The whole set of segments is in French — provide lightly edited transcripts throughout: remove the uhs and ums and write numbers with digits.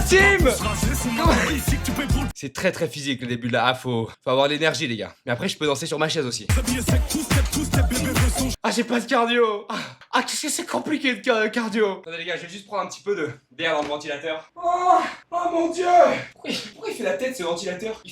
Sim! C'est très très physique le début de la A, faut avoir de l'énergie les gars. Mais après je peux danser sur ma chaise aussi. Ah j'ai pas de cardio. Ah qu'est-ce que c'est compliqué de cardio. Attendez les gars, je vais juste prendre un petit peu d'air dans le ventilateur. Oh mon dieu. Pourquoi il fait la tête ce ventilateur?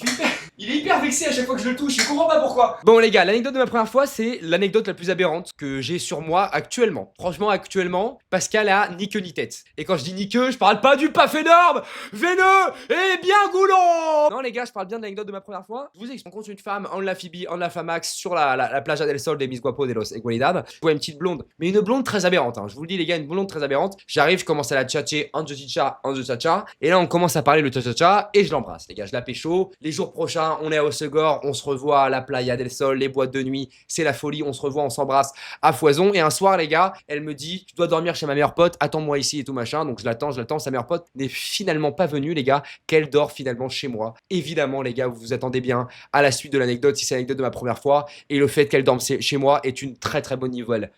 Il est hyper vexé à chaque fois que je le touche, je comprends pas pourquoi. Bon les gars, l'anecdote de ma première fois, c'est l'anecdote la plus aberrante que j'ai sur moi actuellement. Franchement actuellement, Pascal a ni queue ni tête. Et quand je dis ni queue, je parle pas du paf énorme, veineux et bien goulant. Non les gars, je parle bien de l'anecdote de ma première fois. Je vous explique, on rencontre une femme en la Phoebe, en la Famax, sur la playa del Sol de Mis Guapo de los Igualidad. Je vois une petite blonde, mais une blonde très aberrante, hein. Je vous le dis les gars, une blonde très aberrante. J'arrive, je commence à la tchatcher en chicha, en cha-cha. Et là on commence à parler le cha-cha-cha et je l'embrasse. Les gars, je la pécho. Les jours prochains, on est à Hossegor, on se revoit à la playa del Sol, les boîtes de nuit, c'est la folie, on se revoit, on s'embrasse à foison. Et un soir les gars, elle me dit, je dois dormir chez ma meilleure pote, attends-moi ici et tout machin. Donc je l'attends, sa meilleure pote n'est finalement pas venue les gars, qu'elle dort finalement chez moi. Évidemment les gars, vous vous attendez bien à la suite de l'anecdote, si c'est l'anecdote de ma première fois. Et le fait qu'elle dorme chez moi est une très très bonne nouvelle.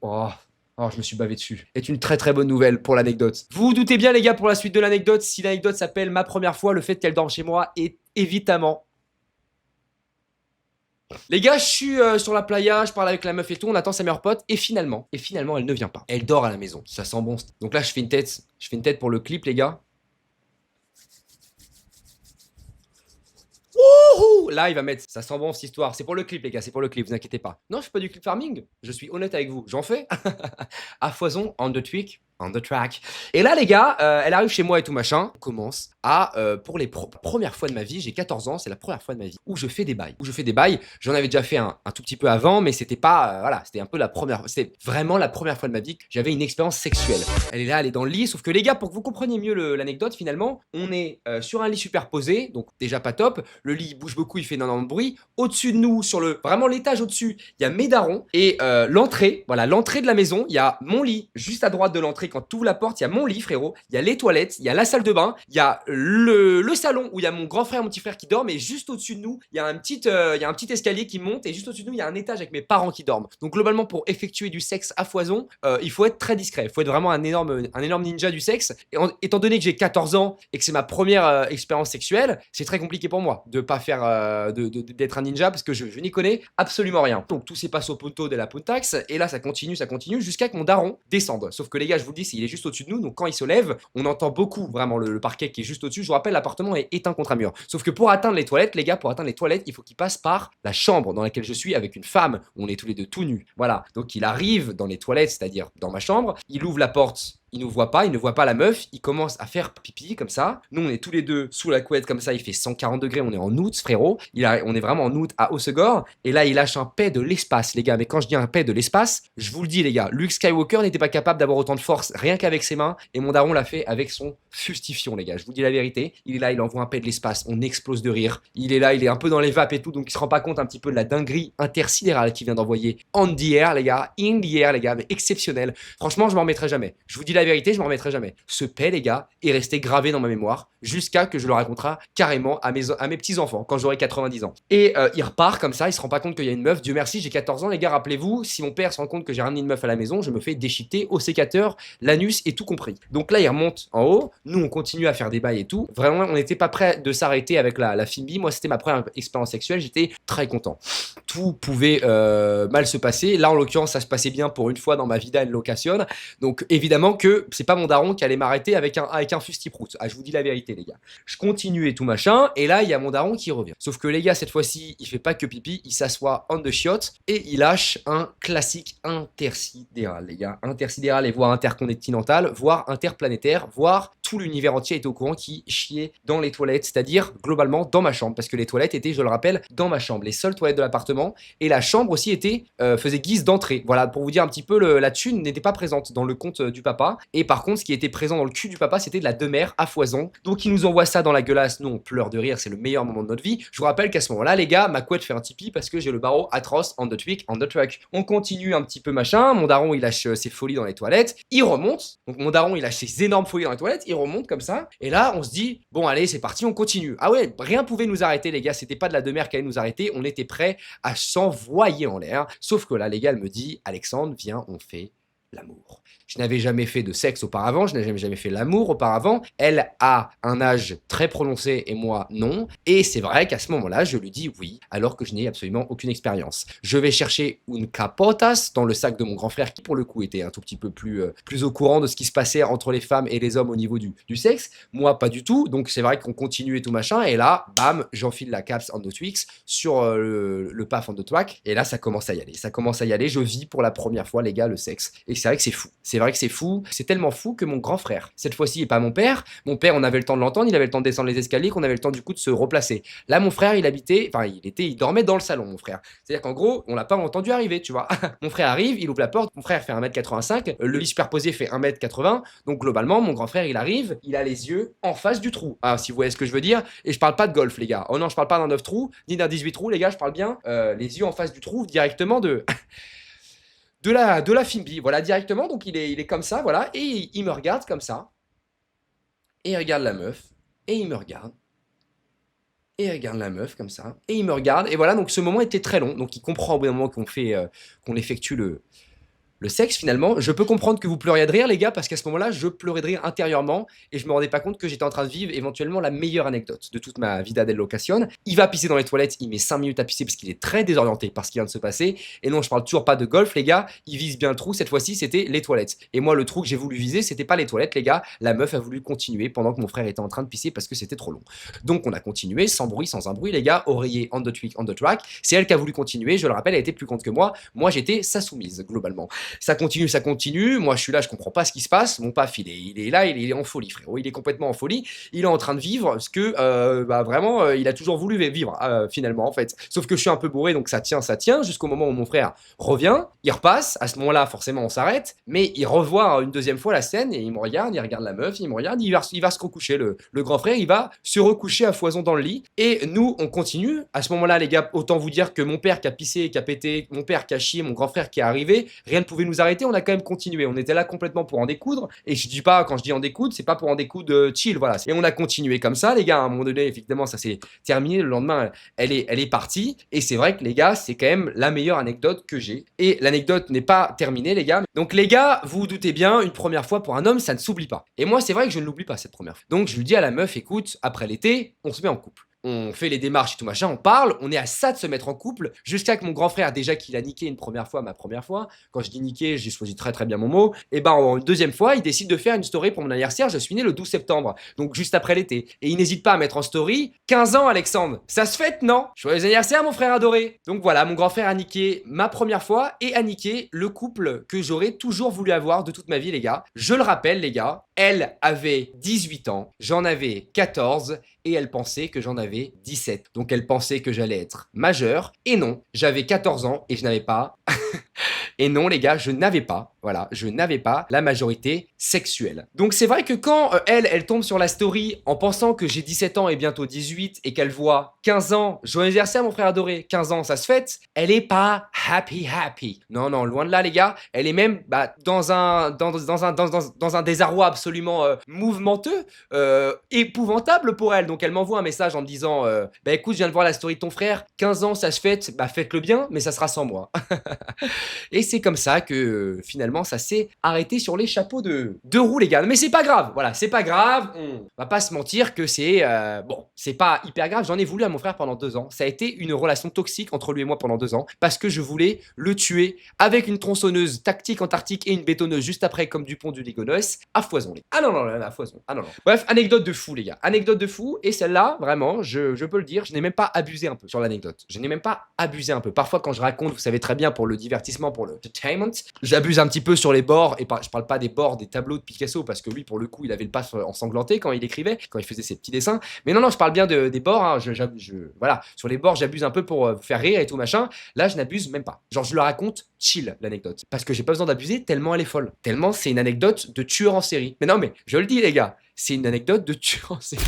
Oh, je me suis bavé dessus. Est une très très bonne nouvelle pour l'anecdote. Vous vous doutez bien les gars pour la suite de l'anecdote, si l'anecdote s'appelle ma première fois, le fait qu'elle dorme chez moi est évidemment... Les gars, je suis sur la playa, je parle avec la meuf et tout, on attend sa meilleure pote et finalement, elle ne vient pas. Elle dort à la maison, ça sent bon. Donc là, je fais une tête pour le clip les gars. Wouhou! Là, il va mettre, ça sent bon cette histoire. C'est pour le clip, les gars, c'est pour le clip, vous inquiétez pas. Non, je fais pas du clip farming. Je suis honnête avec vous. J'en fais. À foison, on the tweak, on the track. Et là, les gars, elle arrive chez moi et tout machin. On commence à, pour les premières fois de ma vie, j'ai 14 ans, c'est la première fois de ma vie où je fais des bails. J'en avais déjà fait un tout petit peu avant, mais c'était pas, voilà, c'était un peu c'était vraiment la première fois de ma vie que j'avais une expérience sexuelle. Elle est là, elle est dans le lit, sauf que les gars, pour que vous compreniez mieux l'anecdote, finalement, on est sur un lit superposé, donc déjà pas top. Le lit bouge beaucoup, il fait énormément de bruit. Au-dessus de nous, vraiment l'étage au-dessus, il y a mes darons. Et l'entrée, voilà, l'entrée de la maison, il y a mon lit juste à droite de l'entrée. Quand tu ouvres la porte, il y a mon lit, frérot. Il y a les toilettes, il y a la salle de bain, il y a le salon où il y a mon grand frère et mon petit frère qui dorment. Et juste au-dessus de nous, il y a un petit escalier qui monte. Et juste au-dessus de nous, il y a un étage avec mes parents qui dorment. Donc globalement, pour effectuer du sexe à foison, il faut être très discret. Il faut être vraiment un énorme ninja du sexe. Et étant donné que j'ai 14 ans et que c'est ma première expérience sexuelle, c'est très compliqué pour moi de pas faire d'être un ninja parce que je n'y connais absolument rien. Donc tout s'est passé au punto de la puntax et là ça continue jusqu'à que mon daron descende. Sauf que les gars, je vous le dis, il est juste au-dessus de nous, donc quand il se lève, on entend beaucoup vraiment le parquet qui est juste au-dessus. Je vous rappelle, l'appartement est éteint contre un mur. Sauf que pour atteindre les toilettes, les gars, il faut qu'il passe par la chambre dans laquelle je suis avec une femme où on est tous les deux tout nus. Voilà. Donc il arrive dans les toilettes, c'est-à-dire dans ma chambre, il ouvre la porte. Il ne voit pas la meuf, il commence à faire pipi comme ça. Nous, on est tous les deux sous la couette comme ça, il fait 140 degrés, on est en août, frérot. On est vraiment en août à Hossegor. Et là, il lâche un paix de l'espace, les gars. Mais quand je dis un paix de l'espace, je vous le dis, les gars, Luke Skywalker n'était pas capable d'avoir autant de force rien qu'avec ses mains. Et mon daron l'a fait avec son fustifion, les gars. Je vous dis la vérité. Il est là, il envoie un paix de l'espace, on explose de rire. Il est là, il est un peu dans les vapes et tout, donc il se rend pas compte un petit peu de la dinguerie intersidérale qu'il vient d'envoyer on the air, les gars. In the air, les gars, mais exceptionnel. Franchement, je m'en remettrai jamais. Je vous dis la vérité, je m'en remettrai jamais. Ce paix, les gars, est resté gravé dans ma mémoire jusqu'à que je le racontera carrément à mes petits-enfants quand j'aurai 90 ans. Et il repart comme ça, il se rend pas compte qu'il y a une meuf. Dieu merci, j'ai 14 ans, les gars, rappelez-vous, si mon père se rend compte que j'ai ramené une meuf à la maison, je me fais déchiqueter au sécateur, l'anus et tout compris. Donc là, il remonte en haut, nous on continue à faire des bails et tout. Vraiment, on n'était pas prêt de s'arrêter avec la Phoebe. Moi, c'était ma première expérience sexuelle, j'étais très content. Tout pouvait mal se passer. Là, en l'occurrence, ça se passait bien pour une fois dans ma vida en location. Donc évidemment que c'est pas mon daron qui allait m'arrêter avec un fustiprout. Ah, je vous dis la vérité, les gars. Je continue et tout machin, et là, il y a mon daron qui revient. Sauf que les gars, cette fois-ci, il fait pas que pipi, il s'assoit on the chiotte, et il lâche un classique intersidéral, les gars. Intersidéral et voire intercontinental, voire interplanétaire, voire tout l'univers entier était au courant qui chiait dans les toilettes, c'est-à-dire globalement dans ma chambre, parce que les toilettes étaient, je le rappelle, dans ma chambre, les seules toilettes de l'appartement, et la chambre aussi faisait guise d'entrée. Voilà, pour vous dire un petit peu, la thune n'était pas présente dans le compte du papa, et par contre, ce qui était présent dans le cul du papa, c'était de la demeure à foison. Donc il nous envoie ça dans la gueulasse, nous on pleure de rire, c'est le meilleur moment de notre vie. Je vous rappelle qu'à ce moment-là, les gars, ma couette fait un tipi parce que j'ai le barreau atroce on the tweak, on the track. On continue un petit peu machin, mon daron il lâche ses folies dans les toilettes, il remonte, donc mon daron il lâche ses énormes folies dans les toilettes, il remonte comme ça, et là on se dit, bon allez c'est parti, on continue. Ah ouais, rien pouvait nous arrêter les gars, c'était pas de la demeure qui allait nous arrêter, on était prêts à s'envoyer en l'air. Sauf que là les gars, elle me dit, Alexandre, viens, on fait l'amour. Je n'avais jamais fait de sexe auparavant, je n'avais jamais fait l'amour auparavant. Elle a un âge très prononcé et moi non. Et c'est vrai qu'à ce moment-là, je lui dis oui, alors que je n'ai absolument aucune expérience. Je vais chercher une capotas dans le sac de mon grand frère, qui pour le coup était un tout petit peu plus au courant de ce qui se passait entre les femmes et les hommes au niveau du sexe. Moi, pas du tout. Donc c'est vrai qu'on continue et tout machin. Et là, bam, j'enfile la caps on the Twix sur le paf on the track. Et là, ça commence à y aller. Ça commence à y aller. Je vis pour la première fois, les gars, le sexe. Et c'est vrai que c'est fou. C'est vrai que c'est fou. C'est tellement fou que mon grand frère, cette fois-ci, et pas mon père, on avait le temps de l'entendre, il avait le temps de descendre les escaliers, qu'on avait le temps du coup de se replacer. Là, mon frère, il dormait dans le salon, mon frère. C'est-à-dire qu'en gros, on l'a pas entendu arriver, tu vois. Mon frère arrive, il ouvre la porte, mon frère fait 1m85, le lit superposé fait 1m80, donc globalement, mon grand frère, il arrive, il a les yeux en face du trou. Ah, si vous voyez ce que je veux dire, et je parle pas de golf, les gars. Oh non, je parle pas d'un 9 trous, ni d'un 18 trous, les gars, je parle bien les yeux en face du trou, directement de la Fimbi, voilà, directement. Donc il est comme ça, voilà, et il me regarde comme ça, et il regarde la meuf, et il me regarde, et il regarde la meuf comme ça, et il me regarde, et voilà, donc ce moment était très long, donc il comprend au bout d'un moment qu'on effectue le sexe, finalement. Je peux comprendre que vous pleuriez de rire, les gars, parce qu'à ce moment-là, je pleurais de rire intérieurement et je me rendais pas compte que j'étais en train de vivre éventuellement la meilleure anecdote de toute ma vida del location. Il va pisser dans les toilettes, il met 5 minutes à pisser parce qu'il est très désorienté par ce qui vient de se passer. Et non, je parle toujours pas de golf, les gars, il vise bien le trou. Cette fois-ci, c'était les toilettes. Et moi, le trou que j'ai voulu viser, c'était pas les toilettes, les gars. La meuf a voulu continuer pendant que mon frère était en train de pisser parce que c'était trop long. Donc, on a continué sans bruit, sans un bruit, les gars. Oreiller on the tweak, on the track. C'est elle qui a voulu continuer. Je le rappelle, elle était plus grande que moi. Moi, j'étais sa soumise, globalement. Ça continue, ça continue. Moi, je suis là, je comprends pas ce qui se passe. Mon paf, il est là, il est en folie, frérot. Il est complètement en folie. Il est en train de vivre ce que, vraiment, il a toujours voulu vivre, finalement, en fait. Sauf que je suis un peu bourré, donc ça tient, jusqu'au moment où mon frère revient. Il repasse. À ce moment-là, forcément, on s'arrête. Mais il revoit une deuxième fois la scène et il me regarde, il regarde la meuf, il me regarde, il va se recoucher. Le grand frère, il va se recoucher à foison dans le lit. Et nous, on continue. À ce moment-là, les gars, autant vous dire que mon père qui a pissé, qui a pété, mon père qui a chié, mon grand frère qui est arrivé, rien ne pouvait nous arrêter. On a quand même continué. On était là complètement pour en découdre. Et je dis pas, quand je dis en découdre, c'est pas pour en découdre chill, voilà. Et on a continué comme ça, les gars. À un moment donné, effectivement, ça s'est terminé. Le lendemain, elle est partie. Et c'est vrai que, les gars, c'est quand même la meilleure anecdote que j'ai. Et l'anecdote n'est pas terminée, les gars. Donc, les gars, vous vous doutez bien, une première fois pour un homme, ça ne s'oublie pas. Et moi, c'est vrai que je ne l'oublie pas, cette première fois. Donc, je lui dis à la meuf, écoute, après l'été, on se met en couple. On fait les démarches et tout machin, on parle, on est à ça de se mettre en couple, jusqu'à que mon grand frère, déjà qu'il a niqué une première fois, ma première fois, quand je dis niqué, j'ai choisi très très bien mon mot, et ben en deuxième fois, il décide de faire une story pour mon anniversaire, je suis né le 12 septembre, donc juste après l'été, et il n'hésite pas à mettre en story 15 ans Alexandre, ça se fête non? Joyeux anniversaire mon frère adoré. Donc voilà, mon grand frère a niqué ma première fois, et a niqué le couple que j'aurais toujours voulu avoir de toute ma vie les gars. Je le rappelle les gars, elle avait 18 ans, j'en avais 14, et elle pensait que j'en avais 17. Donc elle pensait que j'allais être majeur. Et non, j'avais 14 ans et je n'avais pas... Et non, les gars, je n'avais pas, voilà, je n'avais pas la majorité sexuelle. Donc c'est vrai que quand elle tombe sur la story en pensant que j'ai 17 ans et bientôt 18 et qu'elle voit 15 ans, joyeux anniversaire mon frère adoré, 15 ans ça se fête, elle est pas happy. Non, non, loin de là les gars, elle est même dans un désarroi absolument mouvementeux, épouvantable pour elle. Donc elle m'envoie un message en me disant, écoute, je viens de voir la story de ton frère, 15 ans ça se fête, faites-le bien, mais ça sera sans moi. Et c'est comme ça que finalement ça s'est arrêté sur les chapeaux de roue les gars. Mais c'est pas grave, voilà, c'est pas grave. On va pas se mentir que c'est c'est pas hyper grave. J'en ai voulu à mon frère pendant 2 ans. Ça a été une relation toxique entre lui et moi pendant 2 ans parce que je voulais le tuer avec une tronçonneuse tactique antarctique et une bétonneuse juste après comme Dupont du Ligonnès à foison. Ah non à foison. Ah non. Bref, anecdote de fou les gars. Anecdote de fou et celle-là vraiment, je peux le dire, je n'ai même pas abusé un peu sur l'anecdote. Je n'ai même pas abusé un peu. Parfois quand je raconte, vous savez très bien pour le divertissement, pour le entertainment, j'abuse un petit peu sur les bords, et je parle pas des bords des tableaux de Picasso, parce que lui, pour le coup, il avait le pas ensanglanté quand il écrivait, quand il faisait ses petits dessins, mais non, je parle bien des bords, hein. Voilà, sur les bords, j'abuse un peu pour faire rire et tout machin, là, je n'abuse même pas. Genre, je le raconte chill, l'anecdote, parce que j'ai pas besoin d'abuser tellement elle est folle, tellement c'est une anecdote de tueur en série. Mais non, mais je le dis, les gars, c'est une anecdote de tueur en série.